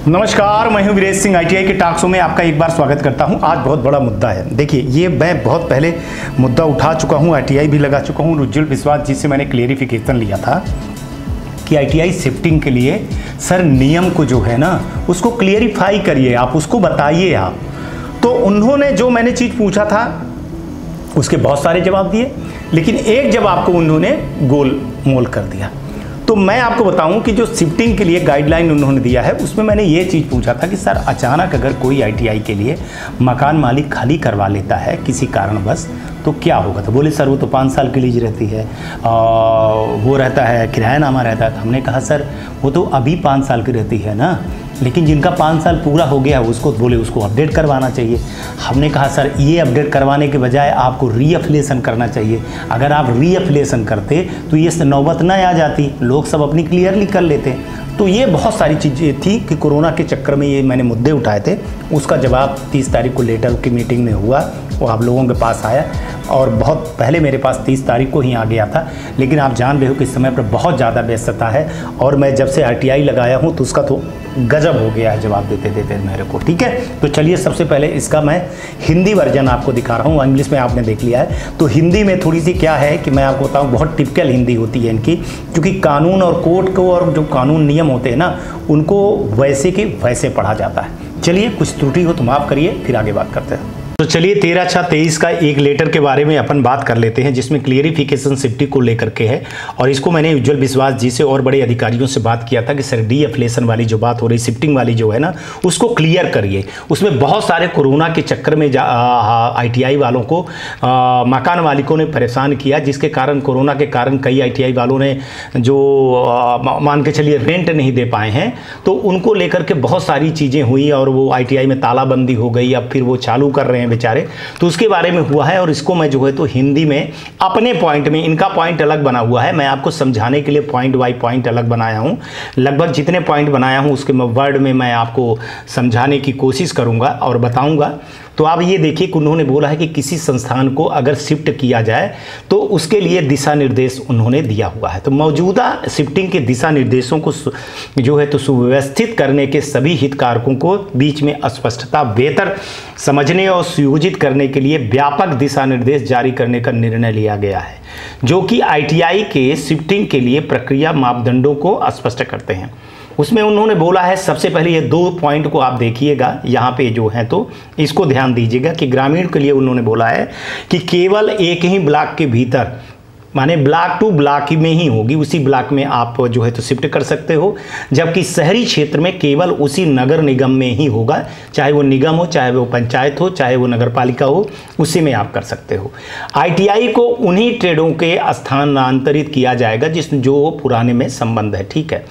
नमस्कार, मैं हूं वीरेश सिंह। ITI के टॉक शो में आपका एक बार स्वागत करता हूं। आज बहुत बड़ा मुद्दा है। देखिए, ये मैं बहुत पहले मुद्दा उठा चुका हूं, ITI भी लगा चुका हूं। उज्ज्वल विश्वास जी से मैंने क्लेरिफिकेशन लिया था कि ITI शिफ्टिंग के लिए सर नियम को जो है ना उसको क्लियरिफाई करिए, आप उसको बताइए आप। तो उन्होंने जो मैंने चीज़ पूछा था उसके बहुत सारे जवाब दिए, लेकिन एक जवाब को उन्होंने गोल मोल कर दिया। तो मैं आपको बताऊं कि जो शिफ्टिंग के लिए गाइडलाइन उन्होंने दिया है उसमें मैंने ये चीज़ पूछा था कि सर अचानक अगर कोई ITI के लिए मकान मालिक खाली करवा लेता है किसी कारणवश तो क्या होगा। तो बोले सर वो तो 5 साल की लीज रहती है, वो रहता है किरायानामा रहता है। तो हमने कहा सर वो तो अभी 5 साल की रहती है ना, लेकिन जिनका 5 साल पूरा हो गया उसको बोले उसको अपडेट करवाना चाहिए। हमने कहा सर ये अपडेट करवाने के बजाय आपको रीअफिलिएशन करना चाहिए। अगर आप रीअफिलिएशन करते तो ये नौबत न आ जाती, लोग सब अपनी क्लियरली कर लेते। तो ये बहुत सारी चीज़ें थी कि कोरोना के चक्कर में ये मैंने मुद्दे उठाए थे। उसका जवाब 30 तारीख को लेटर की मीटिंग में हुआ, वो आप लोगों के पास आया और बहुत पहले मेरे पास 30 तारीख को ही आ गया था। लेकिन आप जान रहे हो कि इस समय पर बहुत ज़्यादा व्यस्तता है और मैं जब से ITI लगाया हूँ तो उसका तो गजब हो गया है जवाब देते देते मेरे को। ठीक है, तो चलिए सबसे पहले इसका मैं हिंदी वर्जन आपको दिखा रहा हूँ। इंग्लिश में आपने देख लिया है, तो हिंदी में थोड़ी सी क्या है कि मैं आपको बताऊँ, बहुत टिपिकल हिंदी होती है इनकी, क्योंकि कानून और कोर्ट को और जो कानून नियम होते हैं ना उनको वैसे के वैसे पढ़ा जाता है। चलिए, कुछ त्रुटि हो तो माफ़ करिए, फिर आगे बात करते हैं। तो चलिए 13/6/23 का एक लेटर के बारे में अपन बात कर लेते हैं जिसमें क्लियरिफिकेशन शिफ्टिंग को लेकर के है। और इसको मैंने उज्ज्वल विश्वास जी से और बड़े अधिकारियों से बात किया था कि सर डीअफिलिएशन वाली जो बात हो रही, शिफ्टिंग वाली जो है ना उसको क्लियर करिए। उसमें बहुत सारे कोरोना के चक्कर में ITI वालों को मकान मालिकों ने परेशान किया, जिसके कारण कोरोना के कारण कई ITI वालों ने जो मान के चलिए रेंट नहीं दे पाए हैं, तो उनको लेकर के बहुत सारी चीज़ें हुई और वो ITI में तालाबंदी हो गई। अब फिर वो चालू कर रहे हैं बेचारे, तो उसके बारे में हुआ है। और इसको मैं जो है तो हिंदी में अपने पॉइंट में, इनका पॉइंट अलग बना हुआ है, मैं आपको समझाने के लिए पॉइंट बाय पॉइंट अलग बनाया हूं। लगभग जितने पॉइंट बनाया हूं उसके वर्ड में मैं आपको समझाने की कोशिश करूंगा और बताऊंगा। तो आप ये देखिए कि उन्होंने बोला है कि किसी संस्थान को अगर शिफ्ट किया जाए तो उसके लिए दिशा निर्देश उन्होंने दिया हुआ है। तो मौजूदा शिफ्टिंग के दिशा निर्देशों को जो है तो सुव्यवस्थित करने के सभी हितधारकों को बीच में स्पष्टता, बेहतर समझने और सुयोजित करने के लिए व्यापक दिशा निर्देश जारी करने का निर्णय लिया गया है, जो कि ITI के शिफ्टिंग के लिए प्रक्रिया मापदंडों को स्पष्ट करते हैं। उसमें उन्होंने बोला है, सबसे पहले ये 2 पॉइंट को आप देखिएगा यहाँ पे जो है तो इसको ध्यान दीजिएगा कि ग्रामीण के लिए उन्होंने बोला है कि केवल एक ही ब्लॉक के भीतर, माने ब्लॉक टू ब्लॉक में ही होगी, उसी ब्लॉक में आप जो है तो शिफ्ट कर सकते हो। जबकि शहरी क्षेत्र में केवल उसी नगर निगम में ही होगा, चाहे वो निगम हो, चाहे वो पंचायत हो, चाहे वो नगर पालिका हो, उसी में आप कर सकते हो। ITI को उन्हीं ट्रेडों के स्थानांतरित किया जाएगा जो पुराने में संबंध है। ठीक है,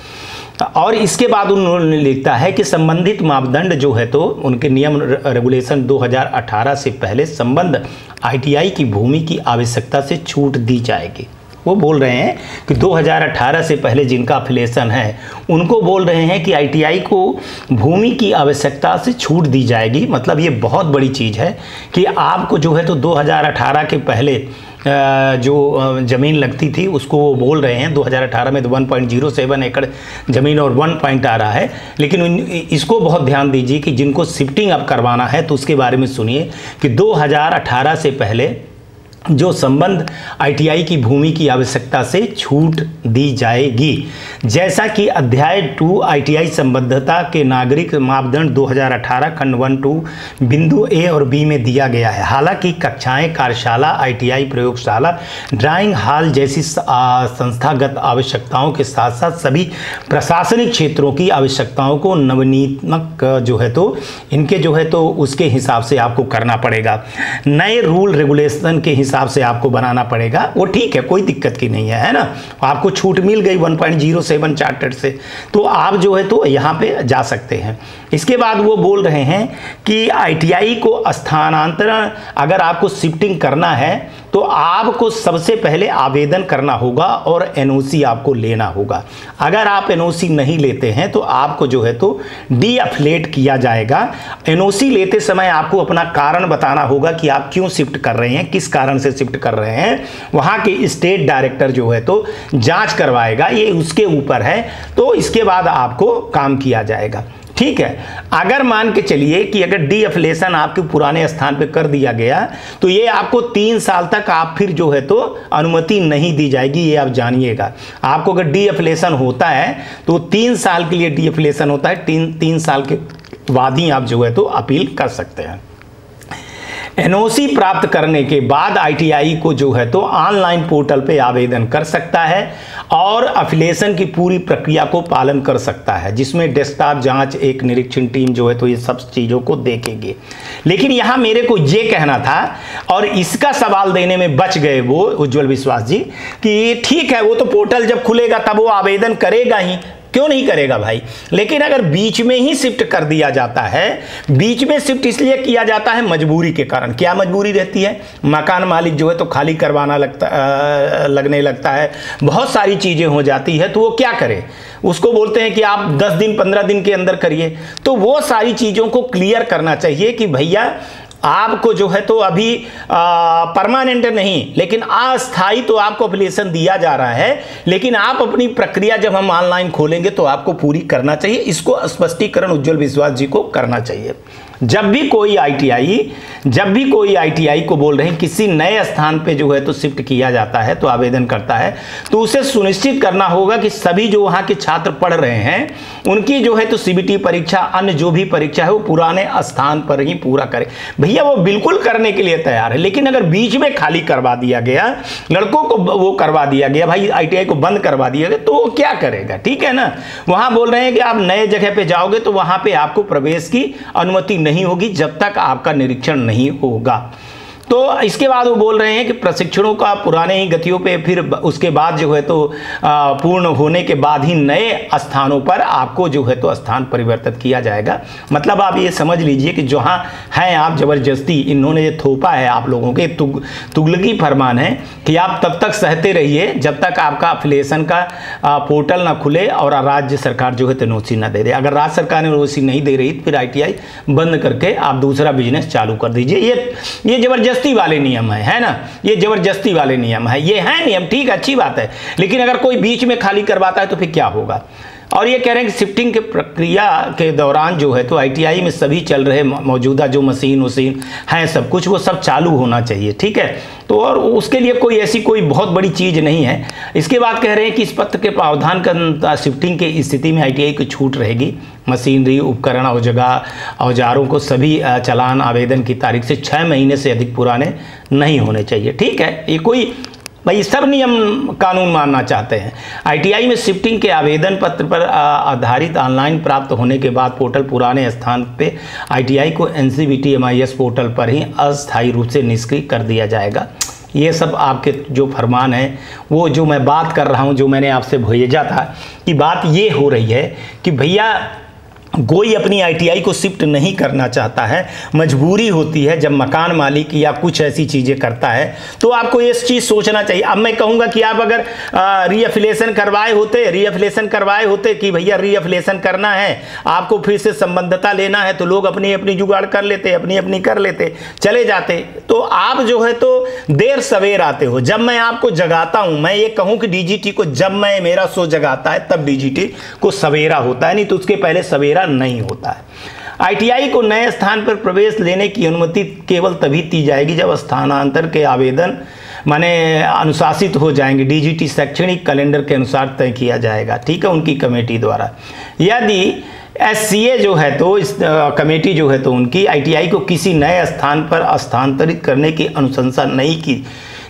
और इसके बाद उन्होंने लिखता है कि संबंधित मापदंड जो है तो उनके नियम रेगुलेशन 2018 से पहले संबंध ITI की भूमि की आवश्यकता से छूट दी जाएगी। वो बोल रहे हैं कि 2018 से पहले जिनका अफिलिएशन है उनको बोल रहे हैं कि ITI को भूमि की आवश्यकता से छूट दी जाएगी। मतलब ये बहुत बड़ी चीज़ है कि आपको जो है तो 2018 के पहले जो ज़मीन लगती थी उसको वो बोल रहे हैं 2018 में तो 1.07 एकड़ ज़मीन और 1 पॉइंट आ रहा है। लेकिन इसको बहुत ध्यान दीजिए कि जिनको शिफ्टिंग अब करवाना है तो उसके बारे में सुनिए कि 2018 से पहले जो संबंध ITI की भूमि की आवश्यकता से छूट दी जाएगी, जैसा कि अध्याय 2 ITI संबद्धता के नागरिक मापदंड 2018 खंड 1-2 बिंदु A और B में दिया गया है। हालांकि कक्षाएं, कार्यशाला, ITI प्रयोगशाला, ड्राइंग हॉल जैसी संस्थागत आवश्यकताओं के साथ साथ सभी प्रशासनिक क्षेत्रों की आवश्यकताओं को नवीनात्मक जो है तो इनके जो है तो उसके हिसाब से आपको करना पड़ेगा। नए रूल रेगुलेशन के हिसाब से आपको बनाना पड़ेगा। वो ठीक है, कोई दिक्कत की नहीं है ना। आपको छूट मिल गई 1.07 चार्टर्ड से, तो आप जो है तो यहाँ पे जा सकते हैं। इसके बाद वो बोल रहे हैं कि ITI को स्थानांतरण अगर आपको शिफ्टिंग करना है तो आपको सबसे पहले आवेदन करना होगा और NOC आपको लेना होगा। अगर आप NOC नहीं लेते हैं तो आपको जो है तो डीअफिलिएट किया जाएगा। NOC लेते समय आपको अपना कारण बताना होगा कि आप क्यों शिफ्ट कर रहे हैं, किस कारण से शिफ्ट कर रहे हैं। वहाँ के स्टेट डायरेक्टर जो है तो जांच करवाएगा, ये उसके ऊपर है। तो इसके बाद आपको काम किया जाएगा। ठीक है। अगर मान के चलिए कि अगर डीएफिलिएशन आपके पुराने स्थान पे कर दिया गया तो ये आपको 3 साल तक आप फिर जो है तो अनुमति नहीं दी जाएगी, ये आप जानिएगा। आपको अगर डीएफिलिएशन होता है तो 3 साल के लिए डीएफिलिएशन होता है, 3 साल के बाद ही आप जो है तो अपील कर सकते हैं। एनओसी प्राप्त करने के बाद आईटीआई को जो है तो ऑनलाइन पोर्टल पे आवेदन कर सकता है और एफिलिएशन की पूरी प्रक्रिया को पालन कर सकता है, जिसमें डेस्कटॉप जांच, एक निरीक्षण टीम जो है तो ये सब चीज़ों को देखेंगे। लेकिन यहाँ मेरे को ये कहना था और इसका सवाल देने में बच गए वो उज्जवल विश्वास जी कि ठीक है वो तो पोर्टल जब खुलेगा तब वो आवेदन करेगा ही, क्यों नहीं करेगा भाई। लेकिन अगर बीच में ही शिफ्ट कर दिया जाता है, बीच में शिफ्ट इसलिए किया जाता है मजबूरी के कारण। क्या मजबूरी रहती है? मकान मालिक जो है तो खाली करवाना लगने लगता है, बहुत सारी चीज़ें हो जाती है, तो वो क्या करे, उसको बोलते हैं कि आप 10 दिन 15 दिन के अंदर करिए। तो वो सारी चीज़ों को क्लियर करना चाहिए कि भैया आपको जो है तो अभी परमानेंट नहीं लेकिन अस्थाई तो आपको एप्लीकेशन दिया जा रहा है, लेकिन आप अपनी प्रक्रिया जब हम ऑनलाइन खोलेंगे तो आपको पूरी करना चाहिए। इसको स्पष्टीकरण उज्जवल विश्वास जी को करना चाहिए। जब भी कोई आईटीआई को बोल रहे हैं किसी नए स्थान पे जो है तो शिफ्ट किया जाता है तो आवेदन करता है, तो उसे सुनिश्चित करना होगा कि सभी जो वहाँ के छात्र पढ़ रहे हैं उनकी जो है तो सीबीटी परीक्षा, अन्य जो भी परीक्षा है वो पुराने स्थान पर ही पूरा करें। भैया वो बिल्कुल करने के लिए तैयार है, लेकिन अगर बीच में खाली करवा दिया गया, लड़कों को वो करवा दिया गया, भाई आईटीआई को बंद करवा दिया गया, तो वो क्या करेगा? ठीक है ना। वहाँ बोल रहे हैं कि आप नए जगह पे जाओगे तो वहाँ पे आपको प्रवेश की अनुमति नहीं होगी जब तक आपका निरीक्षण नहीं होगा। तो इसके बाद वो बोल रहे हैं कि प्रशिक्षणों का पुराने ही गतियों पे फिर उसके बाद जो है तो पूर्ण होने के बाद ही नए स्थानों पर आपको जो है तो स्थान परिवर्तित किया जाएगा। मतलब आप ये समझ लीजिए कि जहाँ हैं आप जबरदस्ती इन्होंने ये थोपा है आप लोगों के तुगलकी फरमान है कि आप तब तक सहते रहिए जब तक आपका एफिलिएशन का पोर्टल ना खुले और राज्य सरकार जो है तो एनओसी ना दे दे। अगर राज्य सरकार ने एनओसी नहीं दे रही फिर आईटीआई बंद करके आप दूसरा बिजनेस चालू कर दीजिए। ये जबरदस्ती वाले नियम है ना, ये जबरदस्ती वाले नियम है, ये है नियम, ठीक अच्छी बात है। लेकिन अगर कोई बीच में खाली करवाता है तो फिर क्या होगा? और ये कह रहे हैं कि शिफ्टिंग के प्रक्रिया के दौरान जो है तो आईटीआई में सभी चल रहे मौजूदा जो मशीन हैं सब कुछ वो सब चालू होना चाहिए, ठीक है। तो और उसके लिए कोई ऐसी कोई बहुत बड़ी चीज़ नहीं है। इसके बाद कह रहे हैं कि इस पत्र के प्रावधान का शिफ्टिंग की स्थिति में आईटीआई की छूट रहेगी। मशीनरी, उपकरण और जगह औजारों को सभी चालान आवेदन की तारीख से 6 महीने से अधिक पुराने नहीं होने चाहिए, ठीक है। ये कोई भाई सब नियम कानून मानना चाहते हैं। आईटीआई में शिफ्टिंग के आवेदन पत्र पर आधारित ऑनलाइन प्राप्त होने के बाद पोर्टल पुराने स्थान पे आईटीआई को एनसीवीटी एमआईएस पोर्टल पर ही अस्थायी रूप से निष्क्रिय कर दिया जाएगा। ये सब आपके जो फरमान है, वो जो मैं बात कर रहा हूँ, जो मैंने आपसे भेजा था कि बात ये हो रही है कि भैया कोई अपनी आईटीआई को शिफ्ट नहीं करना चाहता है, मजबूरी होती है। जब मकान मालिक या कुछ ऐसी चीज़ें करता है तो आपको ये चीज़ सोचना चाहिए। अब मैं कहूँगा कि आप अगर रीएफिलिएशन करवाए होते कि भैया रीएफिलिएशन करना है, आपको फिर से संबद्धता लेना है, तो लोग अपनी अपनी जुगाड़ कर लेते, अपनी कर लेते, चले जाते। तो आप जो है तो देर सवेर आते हो। जब मैं आपको जगाता हूँ, मैं ये कहूँ कि डीजीटी को जब मेरा शो जगाता है तब डीजीटी को सवेरा होता है, नहीं तो उसके पहले सवेरा नहीं होता है। आईटीआई को नए स्थान पर प्रवेश लेने की अनुमति केवल तभी दी जाएगी जब स्थानांतर के आवेदन माने अनुशासित हो जाएंगे, डीजीटी शैक्षणिक कैलेंडर के अनुसार तय किया जाएगा, ठीक है, उनकी कमेटी द्वारा। यदि एससीए जो है तो इस कमेटी जो है तो उनकी आईटीआई को किसी नए स्थान पर स्थानांतरित करने की अनुशंसा नहीं की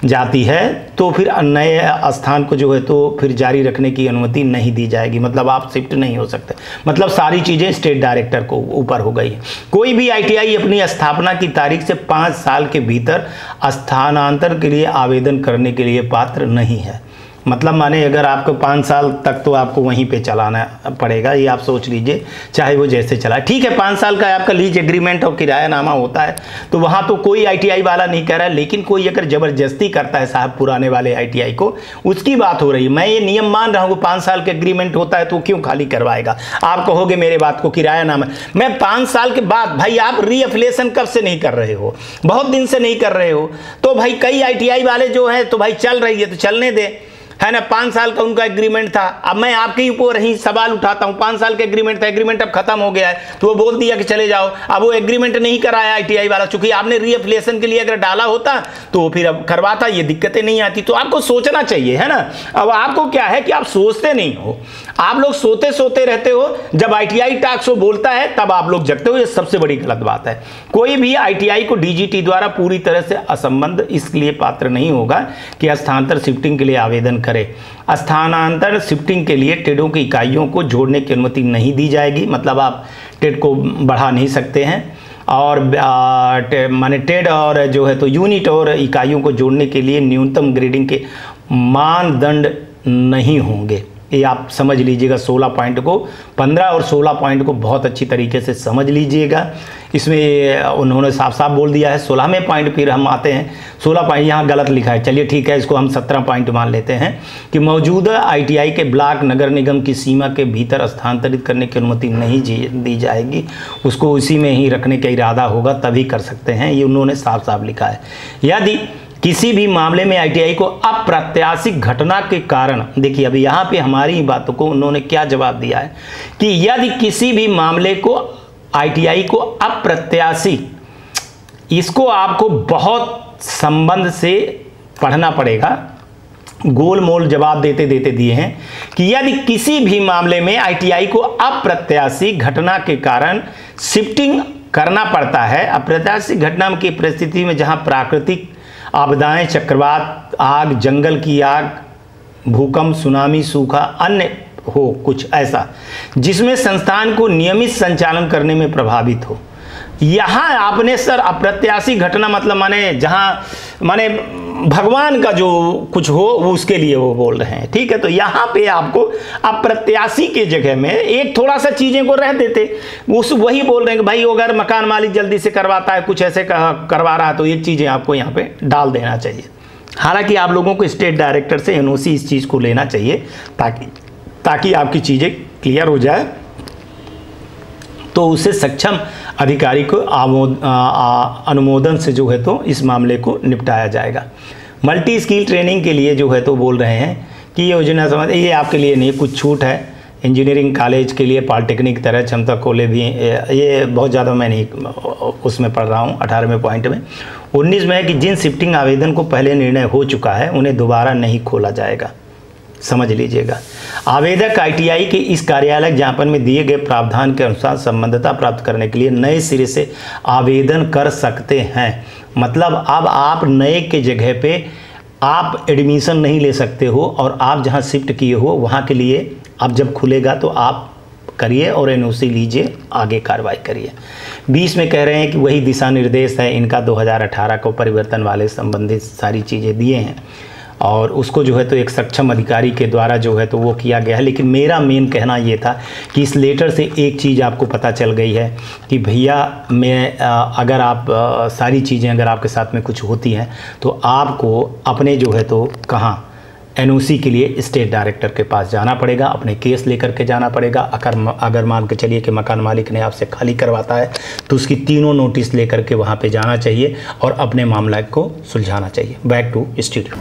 जाती है तो फिर नए स्थान को जो है तो फिर जारी रखने की अनुमति नहीं दी जाएगी। मतलब आप शिफ्ट नहीं हो सकते। मतलब सारी चीज़ें स्टेट डायरेक्टर को ऊपर हो गई है। कोई भी आईटीआई अपनी स्थापना की तारीख से 5 साल के भीतर स्थानांतर के लिए आवेदन करने के लिए पात्र नहीं है। मतलब माने अगर आपको 5 साल तक तो आपको वहीं पे चलाना पड़ेगा, ये आप सोच लीजिए, चाहे वो जैसे चला। ठीक है, 5 साल का आपका लीज एग्रीमेंट और किरायानामा होता है तो वहाँ तो कोई आईटीआई वाला नहीं कह रहा है, लेकिन कोई अगर ज़बरदस्ती करता है साहब पुराने वाले आईटीआई को, उसकी बात हो रही है। मैं ये नियम मान रहा हूँ, 5 साल के एग्रीमेंट होता है तो क्यों खाली करवाएगा। आप कहोगे मेरे बात को किरायानामा, मैं 5 साल के बाद, भाई आप रीएफिलिएशन कब से नहीं कर रहे हो, बहुत दिन से नहीं कर रहे हो, तो भाई कई आईटीआई वाले जो है तो भाई चल रही है तो चलने दे। है ना, 5 साल का उनका एग्रीमेंट था। अब मैं आपके ऊपर ही सवाल उठाता हूं, 5 साल का एग्रीमेंट था, एग्रीमेंट अब खत्म हो गया है, तो वो बोल दिया कि चले जाओ। अब वो एग्रीमेंट नहीं कराया ITI वाला, चूंकि आपने रीएफिलिएशन के लिए अगर डाला होता तो फिर अब करवाता, ये दिक्कतें नहीं आती। तो आपको सोचना चाहिए, है ना। अब आपको क्या है कि आप सोचते नहीं हो, आप लोग सोते सोते रहते हो। जब ITI टास्क बोलता है तब आप लोग जगते हो, ये सबसे बड़ी गलत बात है। कोई भी ITI को DGT द्वारा पूरी तरह से असंबद्ध इसलिए पात्र नहीं होगा कि स्थानांतरण शिफ्टिंग के लिए आवेदन करे। स्थानांतरण शिफ्टिंग के लिए टेडों की इकाइयों को जोड़ने की अनुमति नहीं दी जाएगी, मतलब आप टेड को बढ़ा नहीं सकते हैं। और माने टेड और जो है तो यूनिट और इकाइयों को जोड़ने के लिए न्यूनतम ग्रेडिंग के मानदंड नहीं होंगे। ये आप समझ लीजिएगा। 16 पॉइंट को 15 और 16 पॉइंट को बहुत अच्छी तरीके से समझ लीजिएगा। इसमें उन्होंने साफ साफ बोल दिया है। 16वें पॉइंट फिर हम आते हैं, 16 पॉइंट यहाँ गलत लिखा है, चलिए ठीक है, इसको हम 17 पॉइंट मान लेते हैं कि मौजूदा ITI के ब्लॉक नगर निगम की सीमा के भीतर स्थानांतरित करने की अनुमति नहीं दी जाएगी, उसको उसी में ही रखने का इरादा होगा तभी कर सकते हैं, ये उन्होंने साफ साफ लिखा है। यदि किसी भी मामले में ITI को अप्रत्याशित घटना के कारण, देखिए अभी यहाँ पे हमारी बातों को उन्होंने क्या जवाब दिया है कि यदि किसी भी मामले को ITI को अप्रत्याशित, इसको आपको बहुत संबंध से पढ़ना पड़ेगा, गोल मोल जवाब देते देते दिए हैं कि यदि किसी भी मामले में ITI को अप्रत्याशित घटना के कारण शिफ्टिंग करना पड़ता है। अप्रत्याशित घटना की परिस्थिति में जहां प्राकृतिक आपदाएं, चक्रवात, आग, जंगल की आग, भूकंप, सुनामी, सूखा, अन्य हो कुछ ऐसा जिसमें संस्थान को नियमित संचालन करने में प्रभावित हो। यहाँ आपने सर अप्रत्याशित घटना मतलब माने भगवान का जो कुछ हो वो उसके लिए वो बोल रहे हैं, ठीक है। तो यहाँ पे आपको अप्रत्याशित के जगह में एक थोड़ा सा चीज़ें को रह देते, वही बोल रहे हैं कि भाई अगर मकान मालिक जल्दी से करवाता है, कुछ ऐसे करवा रहा है, तो ये चीज़ें आपको यहाँ पे डाल देना चाहिए। हालांकि आप लोगों को स्टेट डायरेक्टर से NOC इस चीज़ को लेना चाहिए ताकि आपकी चीज़ें क्लियर हो जाए, तो उसे सक्षम अधिकारी को अनुमोदन से जो है तो इस मामले को निपटाया जाएगा। मल्टी स्किल ट्रेनिंग के लिए जो है तो बोल रहे हैं कि ये योजना समझ, ये आपके लिए नहीं, कुछ छूट है। इंजीनियरिंग कॉलेज के लिए पॉलिटेक्निक तरह क्षमता खोले भी, ये बहुत ज़्यादा मैं नहीं उसमें पढ़ रहा हूँ। 18वें पॉइंट में 19 में है कि जिन शिफ्टिंग आवेदन को पहले निर्णय हो चुका है उन्हें दोबारा नहीं खोला जाएगा, समझ लीजिएगा। आवेदक ITI के इस कार्यालय ज्ञापन में दिए गए प्रावधान के अनुसार संबद्धता प्राप्त करने के लिए नए सिरे से आवेदन कर सकते हैं। मतलब अब आप नए के जगह पे आप एडमिशन नहीं ले सकते हो, और आप जहां शिफ्ट किए हो वहां के लिए अब जब खुलेगा तो आप करिए और NOC लीजिए, आगे कार्रवाई करिए। 20 में कह रहे हैं कि वही दिशा निर्देश है इनका 2018 को परिवर्तन वाले संबंधित सारी चीज़ें दिए हैं, और उसको जो है तो एक सक्षम अधिकारी के द्वारा जो है तो वो किया गया है। लेकिन मेरा मेन कहना ये था कि इस लेटर से एक चीज़ आपको पता चल गई है कि भैया मैं अगर आप सारी चीज़ें अगर आपके साथ में कुछ होती हैं तो आपको अपने जो है तो कहाँ NOC के लिए स्टेट डायरेक्टर के पास जाना पड़ेगा, अपने केस लेकर के जाना पड़ेगा। अगर मान के चलिए कि मकान मालिक ने आपसे खाली करवाता है तो उसकी तीनों नोटिस लेकर के वहाँ पे जाना चाहिए और अपने मामला को सुलझाना चाहिए। Back to studio.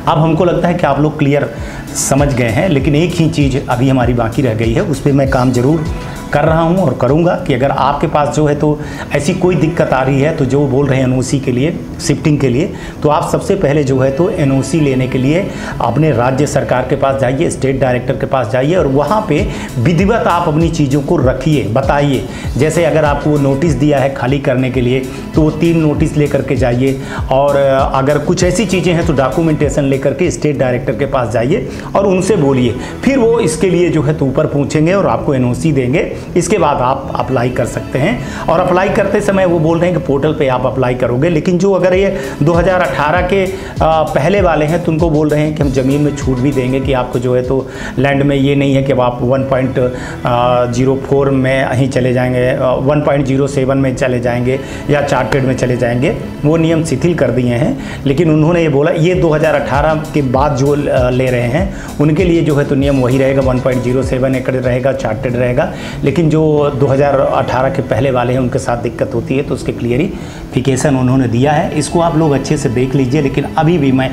अब हमको लगता है कि आप लोग क्लियर समझ गए हैं, लेकिन एक ही चीज़ अभी हमारी बाकी रह गई है, उस पर मैं काम ज़रूर कर रहा हूं और करूंगा कि अगर आपके पास जो है तो ऐसी कोई दिक्कत आ रही है तो जो बोल रहे हैं NOC के लिए, शिफ्टिंग के लिए, तो आप सबसे पहले जो है तो NOC लेने के लिए अपने राज्य सरकार के पास जाइए, स्टेट डायरेक्टर के पास जाइए और वहां पे विधिवत आप अपनी चीज़ों को रखिए, बताइए। जैसे अगर आपको वो नोटिस दिया है खाली करने के लिए तो वो 3 नोटिस लेकर के जाइए, और अगर कुछ ऐसी चीज़ें हैं तो डॉक्यूमेंटेशन लेकर के स्टेट डायरेक्टर के पास जाइए और उनसे बोलिए। फिर वो इसके लिए जो है तो ऊपर पूछेंगे और आपको NOC देंगे। इसके बाद आप अप्लाई कर सकते हैं, और अप्लाई करते समय वो बोल रहे हैं कि पोर्टल पे आप अप्लाई करोगे, लेकिन जो अगर ये 2018 के पहले वाले हैं तो उनको बोल रहे हैं कि हम ज़मीन में छूट भी देंगे कि आपको जो है तो लैंड में ये नहीं है कि अब आप 1.04 में ही चले जाएंगे, 1.07 में चले जाएंगे या चार्टेड में चले जाएंगे, वो नियम शिथिल कर दिए हैं। लेकिन उन्होंने ये बोला ये 2018 के बाद जो ले रहे हैं उनके लिए जो है तो नियम वही रहेगा, 1.07 एकड़ रहेगा, चार्टेड रहेगा। लेकिन जो 2018 के पहले वाले हैं उनके साथ दिक्कत होती है, तो उसके क्लियरिफिकेशन उन्होंने दिया है। इसको आप लोग अच्छे से देख लीजिए। लेकिन अभी भी मैं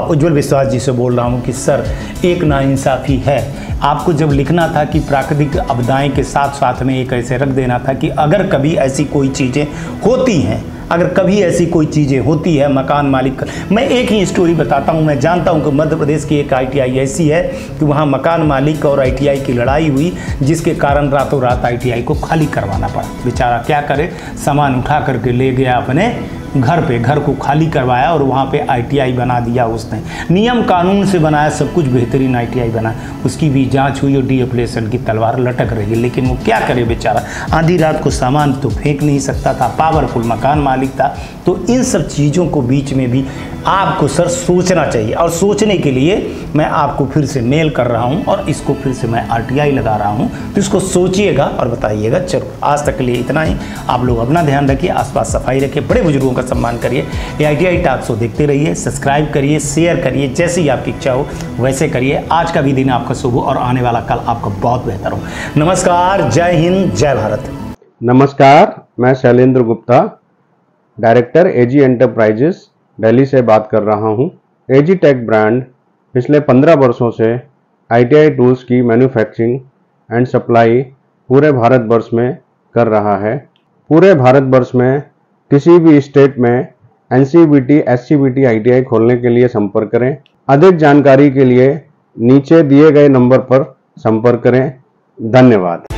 उज्ज्वल विश्वास जी से बोल रहा हूँ कि सर एक नाइंसाफ़ी है। आपको जब लिखना था कि प्राकृतिक आपदाएं के साथ साथ में एक ऐसे रख देना था कि अगर कभी ऐसी कोई चीज़ें होती हैं, अगर कभी ऐसी कोई चीज़ें होती है मकान मालिक। मैं एक ही स्टोरी बताता हूँ। मैं जानता हूँ कि मध्य प्रदेश की एक ITI ऐसी है कि वहाँ मकान मालिक और ITI की लड़ाई हुई, जिसके कारण रातों रात ITI को खाली करवाना पड़ा। बेचारा क्या करे, सामान उठा करके ले गया अपने घर पे, घर को खाली करवाया और वहाँ पे ITI बना दिया उसने। नियम कानून से बनाया, सब कुछ बेहतरीन ITI बना। उसकी भी जांच हुई और डीएप्लेशन की तलवार लटक रही है। लेकिन वो क्या करे बेचारा, आधी रात को सामान तो फेंक नहीं सकता था, पावरफुल मकान मालिक था। तो इन सब चीज़ों को बीच में भी आपको सर सोचना चाहिए, और सोचने के लिए मैं आपको फिर से मेल कर रहा हूं और इसको फिर से मैं RTI लगा रहा हूं। तो इसको सोचिएगा और बताइएगा। चलो आज तक के लिए इतना ही। आप लोग अपना ध्यान रखिए, आसपास सफाई रखिए, बड़े बुजुर्गों का सम्मान करिए। ITI टॉक्स को देखते रहिए, सब्सक्राइब करिए, शेयर करिए, जैसे ही आपकी इच्छा हो वैसे करिए। आज का भी दिन आपका शुभ हो और आने वाला कल आपका बहुत बेहतर हो। नमस्कार, जय हिंद, जय भारत। नमस्कार, मैं Shailendra Gupta, director AG enterprises Delhi से बात कर रहा हूं। AG टेक ब्रांड पिछले 15 वर्षों से ITI टूल्स की मैन्युफैक्चरिंग एंड सप्लाई पूरे भारतवर्ष में कर रहा है। पूरे भारतवर्ष में किसी भी स्टेट में NCVT, SCVT ITI खोलने के लिए संपर्क करें। अधिक जानकारी के लिए नीचे दिए गए नंबर पर संपर्क करें। धन्यवाद।